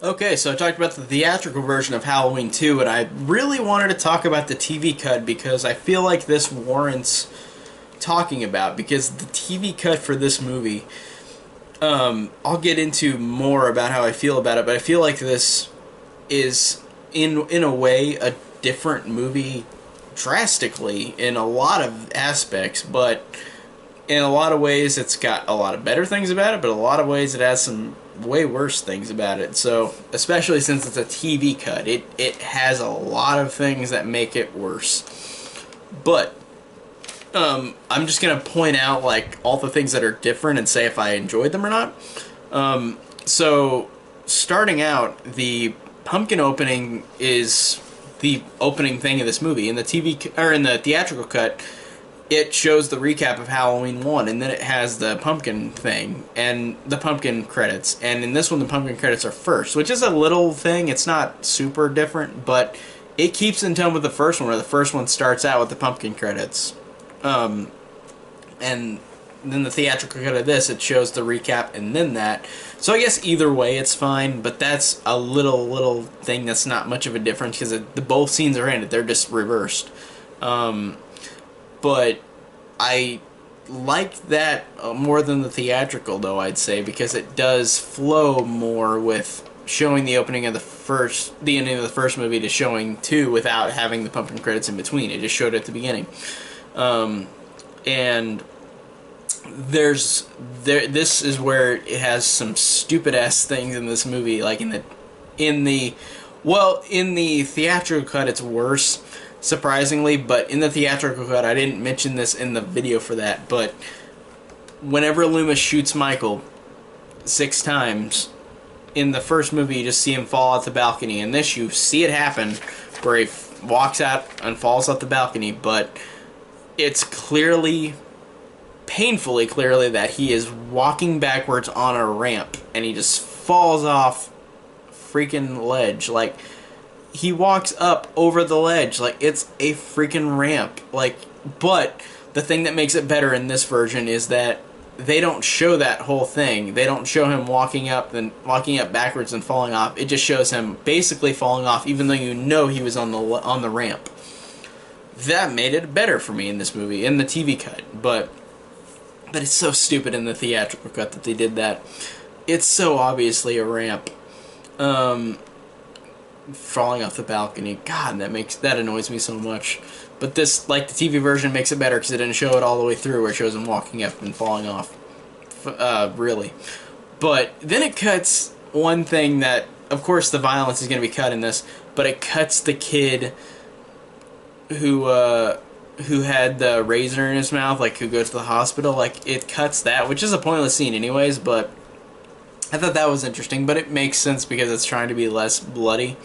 Okay, so I talked about the theatrical version of Halloween 2, and I really wanted to talk about the TV cut because I feel like this warrants talking about, because the TV cut for this movie, I'll get into more about how I feel about it, but I feel like this is, in a way, a different movie drastically in a lot of aspects, but in a lot of ways it's got a lot of better things about it, but a lot of ways it has some way worse things about it. So, especially since it's a TV cut, it has a lot of things that make it worse. But I'm just gonna point out like all the things that are different and say if I enjoyed them or not. So starting out, the pumpkin opening is the opening thing of this movie. In the in the theatrical cut, it shows the recap of Halloween 1, and then it has the pumpkin thing and the pumpkin credits. And in this one, the pumpkin credits are first, which is a little thing. It's not super different, but it keeps in tone with the first one, where the first one starts out with the pumpkin credits. And then the theatrical cut of this, it shows the recap and then that. So I guess either way it's fine, but that's a little thing that's not much of a difference because the both scenes are in it. They're just reversed. But I like that more than the theatrical, though, I'd say, because it does flow more with showing the opening of the ending of the first movie to showing 2 without having the pumpkin credits in between. It just showed it at the beginning. And this is where it has some stupid ass things in this movie, like in the theatrical cut it's worse, surprisingly, but in the theatrical cut, I didn't mention this in the video for that, but whenever Loomis shoots Michael 6 times, in the first movie you just see him fall out the balcony. In this you see it happen where he walks out and falls off the balcony, but it's painfully clearly that he is walking backwards on a ramp and he just falls off freaking ledge. Like, he walks up over the ledge like it's a freaking ramp. Like, but the thing that makes it better in this version is that they don't show that whole thing. They don't show him walking up backwards and falling off. It just shows him basically falling off, even though you know he was on the ramp. That made it better for me in this movie, in the TV cut. But it's so stupid in the theatrical cut that they did that. It's so obviously a ramp. Falling off the balcony. God, that annoys me so much. But this, like the TV version, makes it better because it didn't show it all the way through, where it shows him walking up and falling off. Really. But then it cuts one thing that, of course, the violence is going to be cut in this, but it cuts the kid who had the razor in his mouth, like, who goes to the hospital. Like, it cuts that, which is a pointless scene anyways, but I thought that was interesting, but it makes sense because it's trying to be less bloody.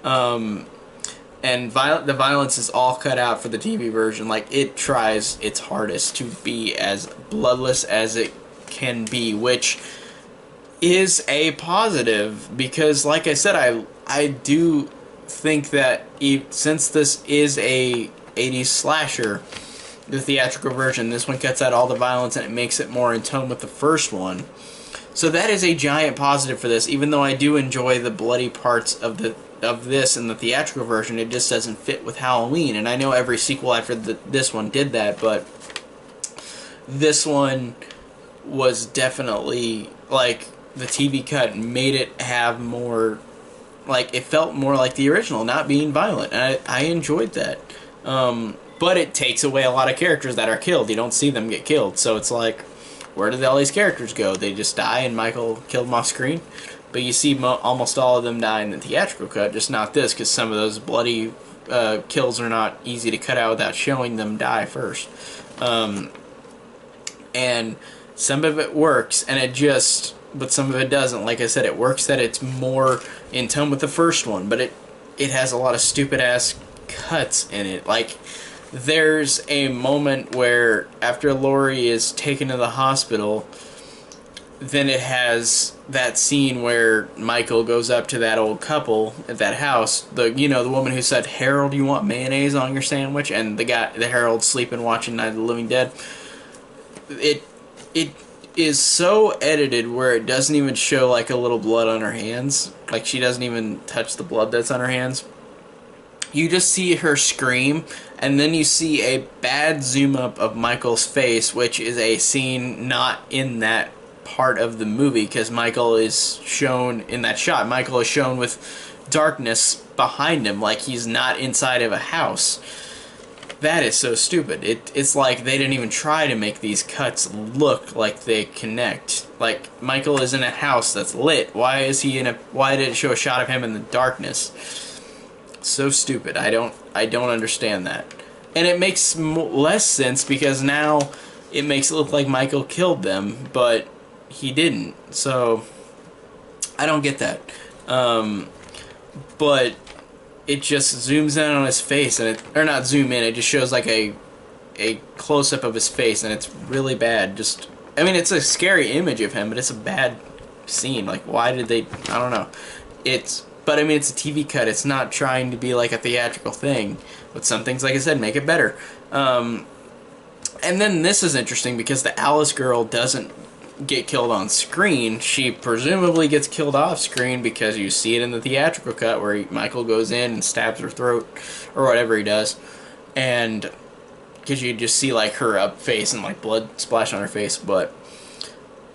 And the violence is all cut out for the TV version. Like, it tries its hardest to be as bloodless as it can be, which is a positive, because, like I said, I do think that since this is a 80s slasher, the theatrical version, this one cuts out all the violence and it makes it more in tone with the first one. So that is a giant positive for this. Even though I do enjoy the bloody parts of this in the theatrical version, it just doesn't fit with Halloween. And I know every sequel after this one did that, but this one was definitely, like, the TV cut made it have more, like, it felt more like the original, not being violent. And I enjoyed that. But it takes away a lot of characters that are killed. You don't see them get killed. So it's like, where did all these characters go? They just die and Michael killed them off screen? But you see almost all of them die in the theatrical cut, just not this, because some of those bloody kills are not easy to cut out without showing them die first. And some of it works, but some of it doesn't. Like I said, it works that it's more in tone with the first one, but it has a lot of stupid-ass cuts in it. Like, there's a moment where after Laurie is taken to the hospital, then it has that scene where Michael goes up to that old couple at that house. The woman who said, "Harold, you want mayonnaise on your sandwich?" And the Harold sleeping watching Night of the Living Dead. is so edited where it doesn't even show like a little blood on her hands. Like she doesn't even touch the blood that's on her hands. You just see her scream, and then you see a bad zoom up of Michael's face, which is a scene not in that part of the movie, because Michael is shown in that shot. Michael is shown with darkness behind him, like he's not inside of a house. That is so stupid. It's like they didn't even try to make these cuts look like they connect. Like, Michael is in a house that's lit. Why is he in a... Why did it show a shot of him in the darkness? So stupid. I don't understand that. And it makes less sense because now it makes it look like Michael killed them, but he didn't. So, I don't get that. But it just zooms in on his face, and or not zoom in, it just shows like a close-up of his face, and it's really bad. Just, I mean, it's a scary image of him, but it's a bad scene. Like, why did they... I don't know. But I mean, it's a TV cut. It's not trying to be like a theatrical thing. But some things, like I said, make it better. And then this is interesting because the Alice girl doesn't get killed on screen. She presumably gets killed off screen because you see it in the theatrical cut where Michael goes in and stabs her throat or whatever he does, and because you just see like her up face and like blood splash on her face, but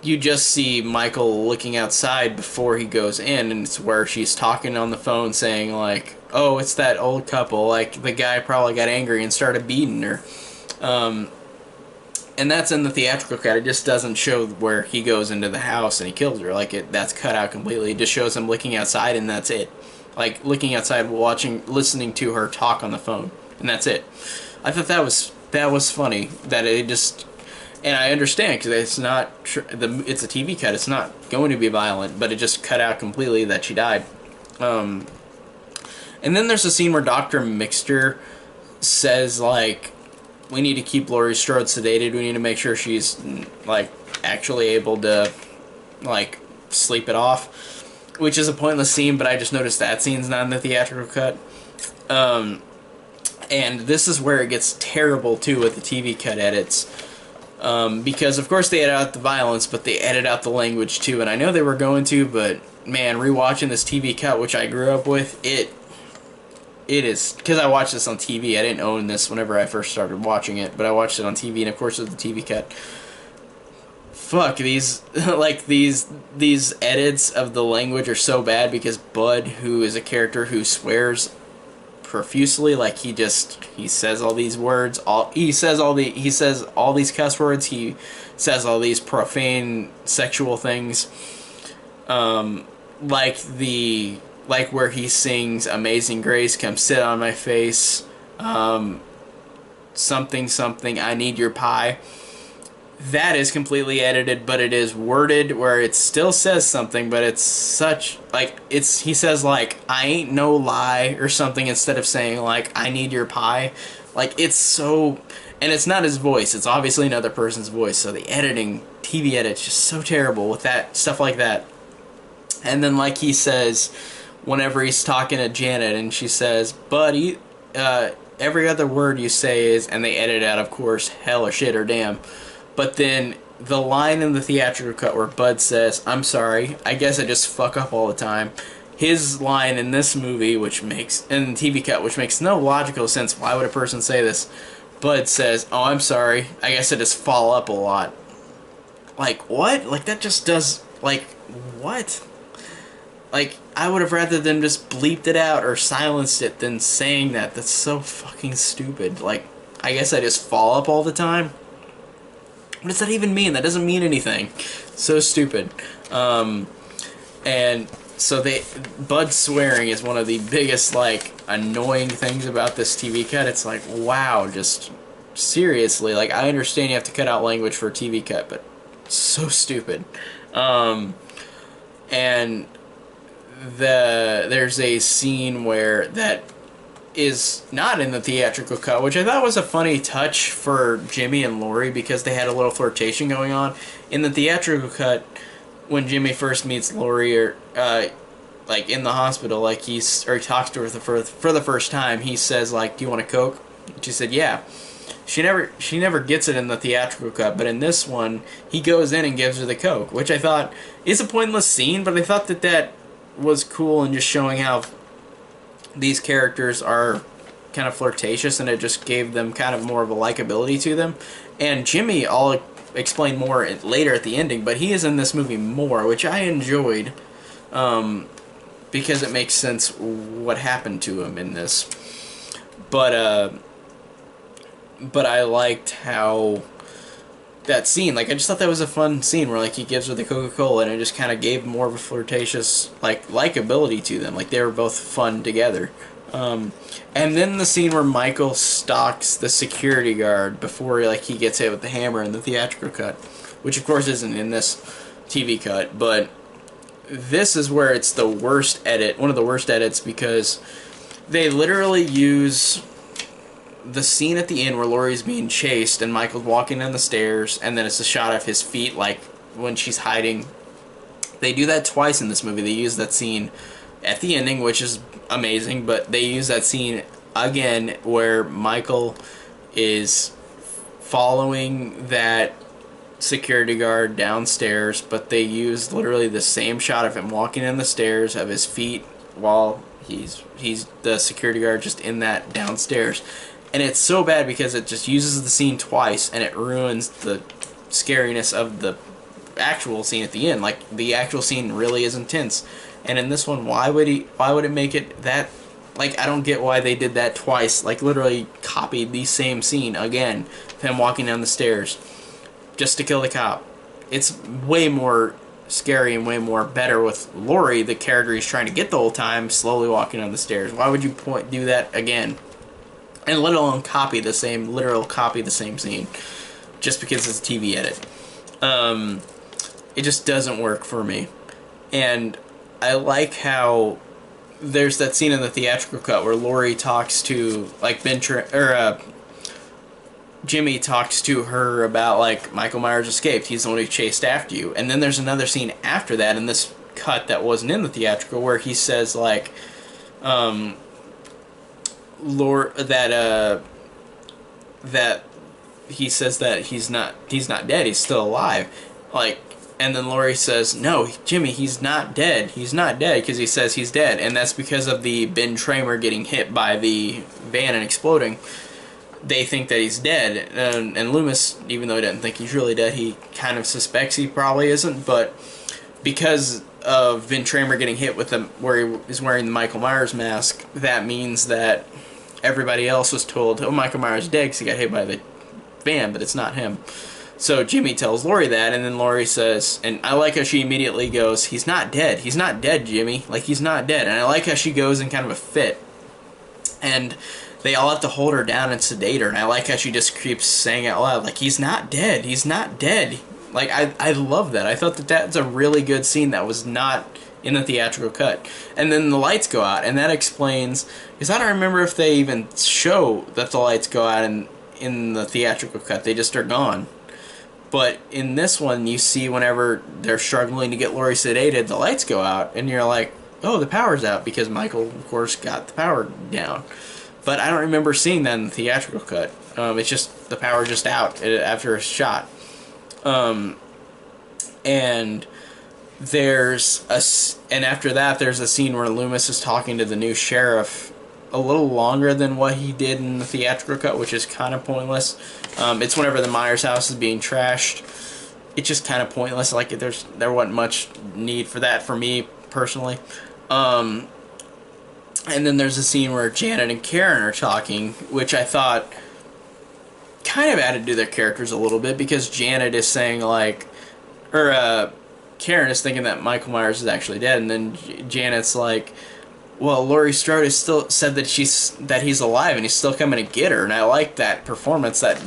you just see Michael looking outside before he goes in, and it's where she's talking on the phone saying like, oh, it's that old couple, like the guy probably got angry and started beating her. And that's in the theatrical cut. It just doesn't show where he goes into the house and he kills her. Like, that's cut out completely. It just shows him looking outside, and that's it. Like, looking outside, listening to her talk on the phone, and that's it. I thought that was funny. That it just... And I understand, because it's not... It's a TV cut. It's not going to be violent, but it just cut out completely that she died. And then there's a scene where Dr. Mixter says, like... We need to keep Laurie Strode sedated. We need to make sure she's, like, actually able to, like, sleep it off. Which is a pointless scene, but I just noticed that scene's not in the theatrical cut. And this is where it gets terrible, too, with the TV cut edits. Because, of course, they edit out the violence, but they edit out the language, too. And I know they were going to, but, man, rewatching this TV cut, which I grew up with, it is, because I watched this on TV. I didn't own this whenever I first started watching it, but I watched it on TV, and of course it was the TV cut. Fuck, these, like, these edits of the language are so bad because Bud, who is a character who swears profusely, like, he says all these words, he says all these cuss words, he says all these profane sexual things, like where he sings Amazing Grace, come sit on my face, something, something, I need your pie. That is completely edited, but it is worded where it still says something, but it's such, like, he says, like, I ain't no lie, or something, instead of saying, like, I need your pie. Like, it's so, and it's not his voice, it's obviously another person's voice, so the editing, TV edit's just so terrible with that, stuff like that. And then, like he says... Whenever he's talking to Janet and she says, Buddy, every other word you say is, and they edit out, of course, hell or shit or damn. But then the line in the theatrical cut where Bud says, I'm sorry, I guess I just fuck up all the time. His line in this movie, in the TV cut, which makes no logical sense. Why would a person say this? Bud says, oh, I'm sorry, I guess I just fall up a lot. Like, what? Like, that just does, like, what? Like, I would have rather them just bleeped it out or silenced it than saying that. That's so fucking stupid. Like, I guess I just fall up all the time? What does that even mean? That doesn't mean anything. So stupid. And so Bud swearing is one of the biggest, like, annoying things about this TV cut. It's like, wow, just seriously. Like, I understand you have to cut out language for a TV cut, but so stupid. And... there's a scene where that is not in the theatrical cut, which I thought was a funny touch for Jimmy and Laurie because they had a little flirtation going on. In the theatrical cut, when Jimmy first meets Laurie, or like in the hospital, like he talks to her for the first time, he says like, "Do you want a Coke?" She said, "Yeah." she never gets it in the theatrical cut, but in this one, he goes in and gives her the coke, which I thought is a pointless scene, but I thought that that was cool and just showing how these characters are kind of flirtatious, and it just gave them kind of more of a likability to them. And Jimmy, I'll explain more later at the ending, but he is in this movie more, which I enjoyed, because it makes sense what happened to him in this. But I liked how that scene, like, I just thought that was a fun scene where, like, he gives her the Coca-Cola, and it just kind of gave more of a flirtatious, like, likability to them. Like, they were both fun together. And then the scene where Michael stalks the security guard before, like, he gets hit with the hammer in the theatrical cut, which, of course, isn't in this TV cut, but this is where it's the worst edit, one of the worst edits, because they literally use the scene at the end where Laurie's being chased and Michael's walking down the stairs, and then it's a shot of his feet, like when she's hiding. They do that twice in this movie. They use that scene at the ending, which is amazing, but they use that scene again where Michael is following that security guard downstairs, but they use literally the same shot of him walking in the stairs, of his feet, while he's the security guard just in that downstairs. And it's so bad because it just uses the scene twice, and it ruins the scariness of the actual scene at the end. Like, the actual scene really is intense. And in this one, why would it make it that, like, I don't get why they did that twice. Like, literally copied the same scene again, of him walking down the stairs just to kill the cop. It's way more scary and way more better with Laurie, the character he's trying to get the whole time, slowly walking down the stairs. Why would you do that again? And let alone literal copy the same scene, just because it's a TV edit. It just doesn't work for me. And I like how there's that scene in the theatrical cut where Laurie talks to, like, Jimmy talks to her about, like, Michael Myers escaped. He's the one who chased after you. And then there's another scene after that in this cut that wasn't in the theatrical where he says, like, that he says that he's not dead, he's still alive, like, and then Laurie says, no, Jimmy, he's not dead, because he says he's dead, and that's because of the Ben Tramer getting hit by the van and exploding. They think that he's dead, and Loomis, even though he doesn't think he's really dead, he kind of suspects he probably isn't, but because of Ben Tramer getting hit with where he is wearing the Michael Myers mask, that means that everybody else was told, oh, Michael Myers is dead because he got hit by the van, but it's not him. So Jimmy tells Laurie that, and then Laurie says, and I like how she immediately goes, he's not dead, Jimmy, like, he's not dead. And I like how she goes in kind of a fit, and they all have to hold her down and sedate her, and I like how she just keeps saying out loud, like, he's not dead, like, I love that. I thought that that's a really good scene that was not in the theatrical cut. And then the lights go out, and that explains, because I don't remember if they even show that the lights go out in the theatrical cut. They just are gone. But in this one, you see whenever they're struggling to get Laurie sedated, the lights go out, and you're like, oh, the power's out, because Michael, of course, got the power down. But I don't remember seeing that in the theatrical cut. It's just, the power just out after a shot. And after that, there's a scene where Loomis is talking to the new sheriff a little longer than what he did in the theatrical cut, which is kind of pointless. It's whenever the Myers house is being trashed. It's just kind of pointless. Like, there wasn't much need for that for me personally. And then there's a scene where Janet and Karen are talking, which I thought kind of added to their characters a little bit, because Janet is saying, like, Karen is thinking that Michael Myers is actually dead, and then Janet's like, well, Laurie Strode has still said that he's alive, and he's still coming to get her. And I like that performance that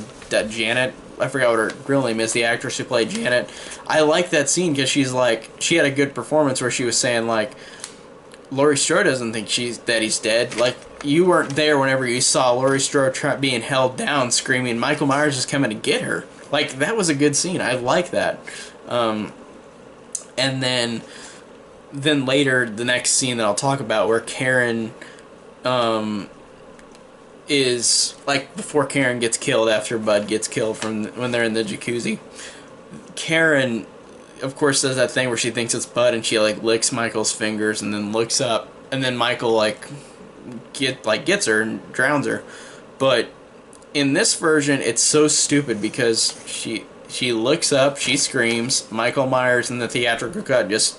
Janet, I forgot what her real name is, the actress who played Janet. I like that scene because she's like, she had a good performance where she was saying, like, Laurie Strode doesn't think that he's dead. Like, you weren't there whenever you saw Laurie Strode being held down, screaming, Michael Myers is coming to get her. Like, that was a good scene. I like that. And then later, the next scene that I'll talk about, where Karen is like before Karen gets killed, after Bud gets killed from when they're in the jacuzzi. Karen, of course, does that thing where she thinks it's Bud and she like licks Michael's fingers and then looks up, and then Michael like gets her and drowns her. But in this version, it's so stupid because she looks up, she screams. Michael Myers in the theatrical cut just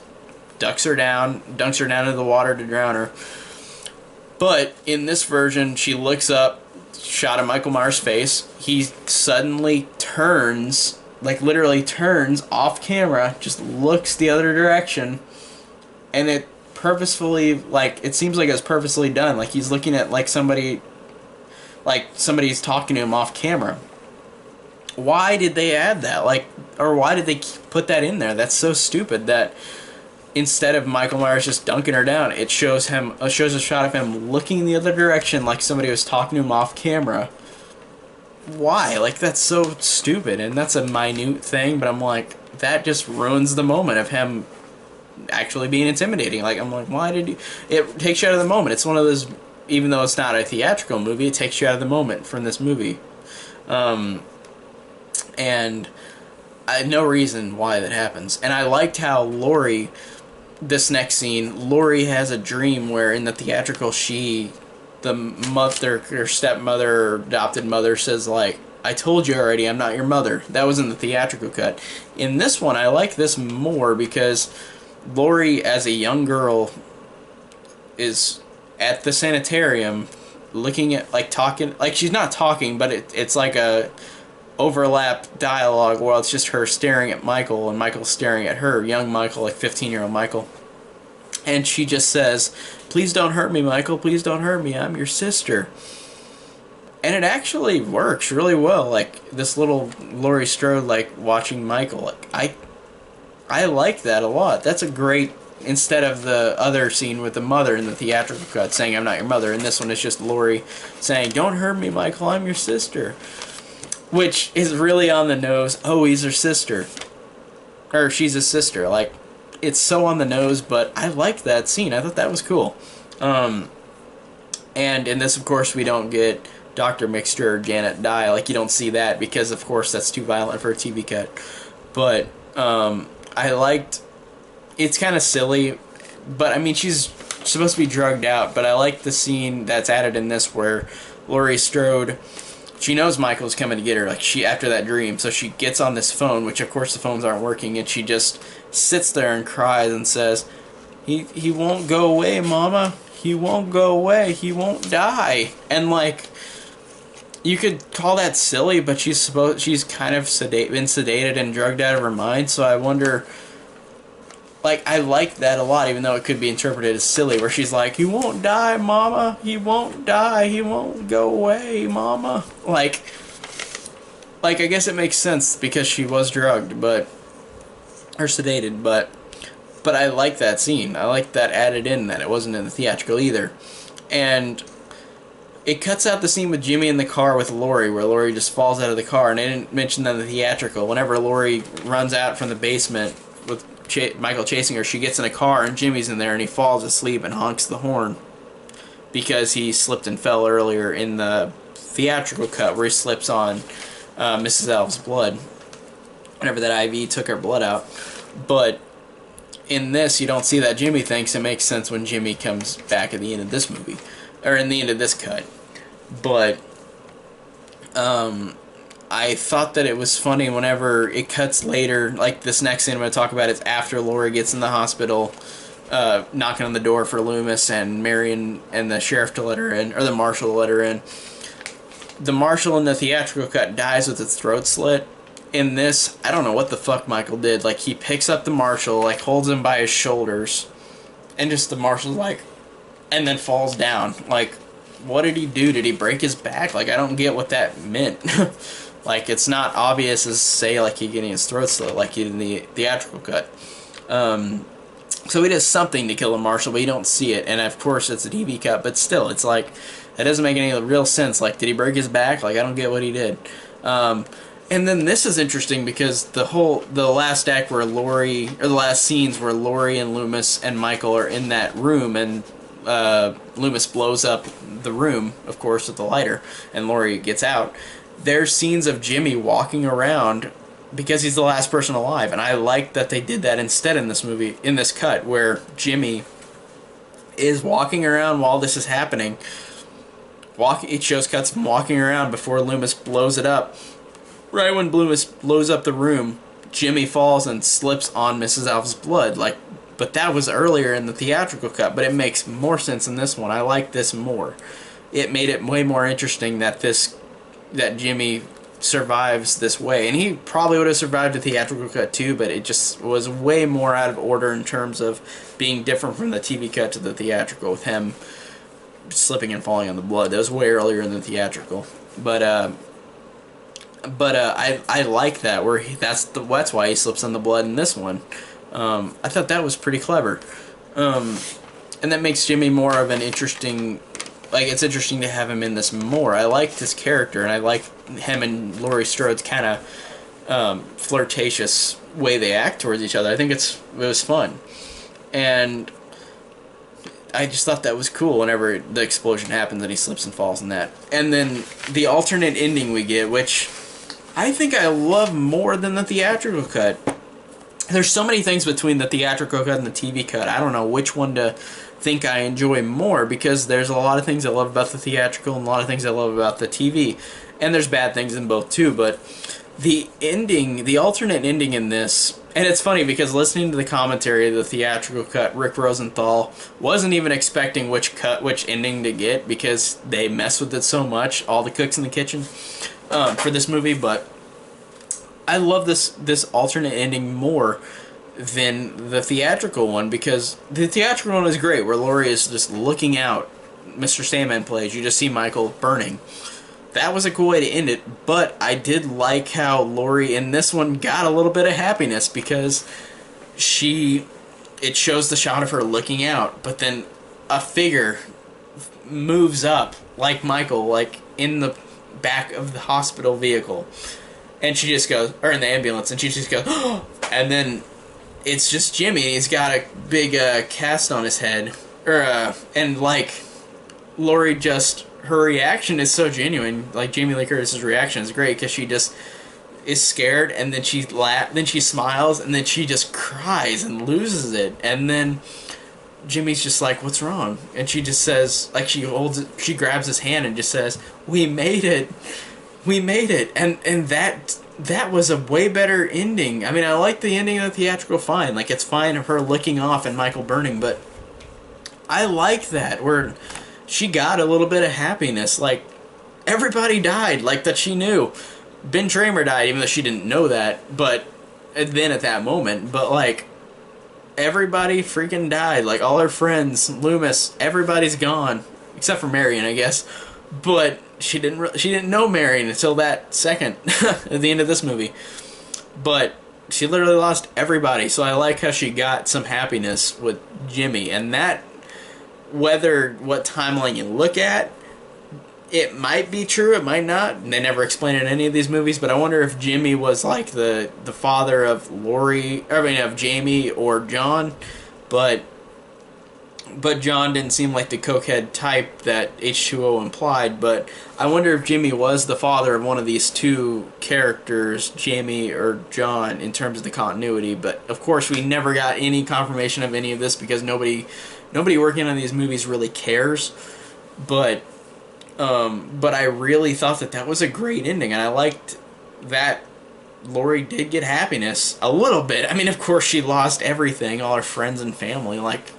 dunks her down into the water to drown her. But in this version, she looks up, shot of Michael Myers' face. He suddenly turns, like literally turns off camera, just looks the other direction, and it purposefully, like, it seems like it's purposely done. Like he's looking at like somebody's talking to him off camera. Why did they add that? Like, or why did they put that in there? That's so stupid that instead of Michael Myers just dunking her down, it shows a shot of him looking the other direction like somebody was talking to him off camera. Why? Like, that's so stupid, and that's a minute thing, but I'm like, that just ruins the moment of him actually being intimidating. Like, I'm like, why did you... It takes you out of the moment. It's one of those, even though it's not a theatrical movie, it takes you out of the moment from this movie. And I have no reason why that happens. And I liked how Laurie... This next scene, Laurie has a dream where in the theatrical the mother, her stepmother, or adopted mother says like, I told you already, I'm not your mother. That was in the theatrical cut. In this one, I like this more because Laurie, as a young girl, is at the sanitarium looking at, like, talking, like, she's not talking, but it's like a overlap dialogue while it's just her staring at Michael and Michael staring at her, young Michael, like 15-year-old Michael. And she just says, please don't hurt me, Michael, please don't hurt me, I'm your sister. And it actually works really well. Like, this little Laurie Strode, like, watching Michael. Like, I like that a lot. That's a great, instead of the other scene with the mother in the theatrical cut saying, I'm not your mother, and this one is just Laurie saying, don't hurt me, Michael, I'm your sister. Which is really on the nose. Oh, he's her sister. Or she's his sister. Like, it's so on the nose, but I liked that scene. I thought that was cool. And in this, of course, we don't get Dr. Mixture or Janet die. Like, you don't see that because, of course, that's too violent for a TV cut. But I liked... It's kind of silly, but, I mean, she's supposed to be drugged out, but I like the scene that's added in this where Laurie Strode... She knows Michael's coming to get her, like, after that dream, so she gets on this phone, which of course the phones aren't working, and she just sits there and cries and says, he won't go away, Mama. He won't go away. He won't die. And, like, you could call that silly, but she's kind of been sedated and drugged out of her mind, so I wonder... Like, I like that a lot, even though it could be interpreted as silly, where she's like, he won't die, Mama, he won't die, he won't go away, Mama. Like, I guess it makes sense because she was drugged, or sedated, but I like that scene. I like that added in, that it wasn't in the theatrical either. And it cuts out the scene with Jimmy in the car with Laurie, where Laurie just falls out of the car, and I didn't mention that in the theatrical. Whenever Laurie runs out from the basement with Michael chasing her, she gets in a car and Jimmy's in there and he falls asleep and honks the horn because he slipped and fell earlier in the theatrical cut where he slips on Mrs. Alves' blood whenever that IV took her blood out. But in this, you don't see that Jimmy thinks it makes sense when Jimmy comes back at the end of this movie, or in the end of this cut. But I thought that it was funny whenever it cuts later, like this next scene I'm going to talk about is after Laurie gets in the hospital, knocking on the door for Loomis and Marion and the sheriff to let her in, or the marshal to let her in. The marshal in the theatrical cut dies with its throat slit. In this, I don't know what the fuck Michael did. Like, he picks up the marshal, like, holds him by his shoulders, and just the marshal's like, and then falls down. Like, what did he do? Did he break his back? Like, I don't get what that meant. Like, it's not obvious as, say, like, he getting his throat slit like he did in the theatrical cut. So he does something to kill the marshal, but you don't see it. And, of course, it's a TV cut, but still, it's like, that doesn't make any real sense. Like, did he break his back? Like, I don't get what he did. And then this is interesting because the last act where Laurie, or the last scenes where Laurie and Loomis and Michael are in that room, and Loomis blows up the room, of course, with the lighter, and Laurie gets out, there's scenes of Jimmy walking around because he's the last person alive, and I like that they did that instead in this movie, in this cut, where Jimmy is walking around while this is happening. It shows cuts from walking around before Loomis blows it up. Right when Loomis blows up the room, Jimmy falls and slips on Mrs. Alpha's blood. But that was earlier in the theatrical cut, but it makes more sense in this one. I like this more. It made it way more interesting that Jimmy survives this way, and he probably would have survived the theatrical cut too, but it just was way more out of order in terms of being different from the TV cut to the theatrical, with him slipping and falling on the blood. That was way earlier in the theatrical, but I like that where that's why he slips on the blood in this one. I thought that was pretty clever, and that makes Jimmy more of an interesting. Like, it's interesting to have him in this more. I like this character, and I like him and Laurie Strode's kind of flirtatious way they act towards each other. I think it was fun, and I just thought that was cool whenever the explosion happens and he slips and falls in that. And then the alternate ending we get, which I think I love more than the theatrical cut. There's so many things between the theatrical cut and the TV cut. I don't know which one to think I enjoy more, because there's a lot of things I love about the theatrical and a lot of things I love about the TV. And there's bad things in both too, but the ending, the alternate ending in this, and it's funny because listening to the commentary of the theatrical cut, Rick Rosenthal wasn't even expecting which ending to get because they mess with it so much, all the cooks in the kitchen, for this movie. But I love this alternate ending more than the theatrical one, because the theatrical one is great, where Laurie is just looking out. Mr. Sandman plays. You just see Michael burning. That was a cool way to end it, but I did like how Laurie in this one got a little bit of happiness, because it shows the shot of her looking out, but then a figure moves up, like Michael, like in the back of the hospital vehicle, and she just goes, or in the ambulance, and she just goes, oh, and then it's just Jimmy. He's got a big cast on his head, and like Laurie, just her reaction is so genuine. Like Jamie Lee Curtis's reaction is great because she just is scared, and then then she smiles, and then she just cries and loses it, and then Jimmy's just like, "What's wrong?" And she just says, like, she grabs his hand and just says, "We made it, we made it," and that was a way better ending. I mean, I like the ending of the theatrical fine. Like, it's fine of her looking off and Michael burning, but I like that, where she got a little bit of happiness. Like, everybody died, like, that she knew. Ben Tramer died, even though she didn't know that, but then at that moment, but, like, everybody freaking died. Like, all her friends, Loomis, everybody's gone. Except for Marion, I guess. But she didn't know Marion until that second at the end of this movie. But she literally lost everybody. So I like how she got some happiness with Jimmy. And that, whether what timeline you look at, it might be true, it might not. They never explain it in any of these movies, but I wonder if Jimmy was like the father of of Jamie or John, but John didn't seem like the cokehead type that H2O implied. But I wonder if Jimmy was the father of one of these two characters, Jamie or John, in terms of the continuity. But of course, we never got any confirmation of any of this because nobody working on these movies really cares. But I really thought that was a great ending, and I liked that Laurie did get happiness a little bit. I mean, of course, she lost everything, all her friends and family. Like,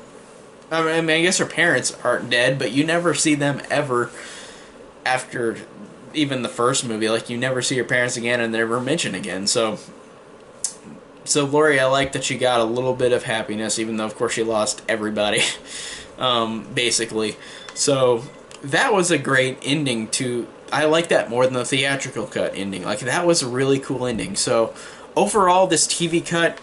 I mean, I guess her parents aren't dead, but you never see them ever after even the first movie. Like, you never see her parents again, and they're never mentioned again. So Laurie, I like that she got a little bit of happiness, even though, of course, she lost everybody, basically. So that was a great ending to... I like that more than the theatrical cut ending. Like, that was a really cool ending. So, overall, this TV cut,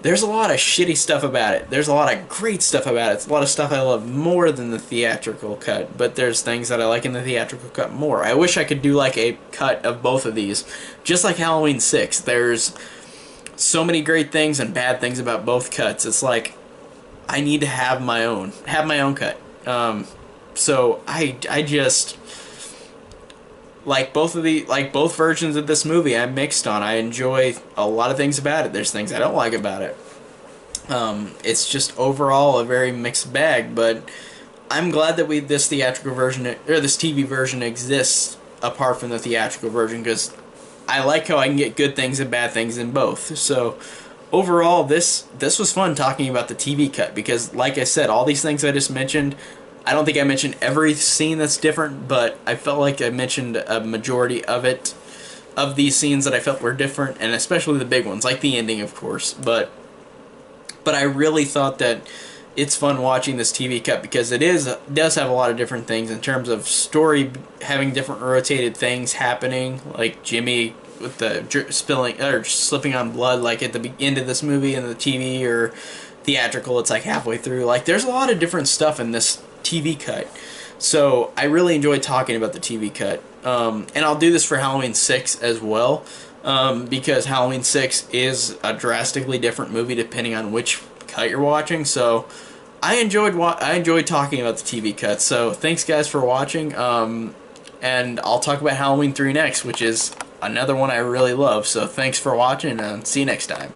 there's a lot of shitty stuff about it. There's a lot of great stuff about it. It's a lot of stuff I love more than the theatrical cut. But there's things that I like in the theatrical cut more. I wish I could do, like, a cut of both of these. Just like Halloween 6. There's so many great things and bad things about both cuts. It's like, I need to have my own cut. So I just both versions of this movie. I'm mixed on. I enjoy a lot of things about it. There's things I don't like about it. It's just overall a very mixed bag, but I'm glad that this theatrical version or this TV version exists apart from the theatrical version, because I like how I can get good things and bad things in both. So overall, this was fun talking about the TV cut, because like I said, all these things I just mentioned, I don't think I mentioned every scene that's different, but I felt like I mentioned a majority of it, of these scenes that I felt were different, and especially the big ones, like the ending, of course. But I really thought that it's fun watching this TV cut, because does have a lot of different things in terms of story, having different rotated things happening, like Jimmy with the spilling or slipping on blood, like at the end of this movie in the TV, or theatrical, it's like halfway through. Like, there's a lot of different stuff in this TV cut. So I really enjoyed talking about the TV cut. And I'll do this for Halloween 6 as well, because Halloween 6 is a drastically different movie depending on which cut you're watching. So I enjoyed talking about the TV cut. So thanks guys for watching. And I'll talk about Halloween 3 next, which is another one I really love. So thanks for watching, and see you next time.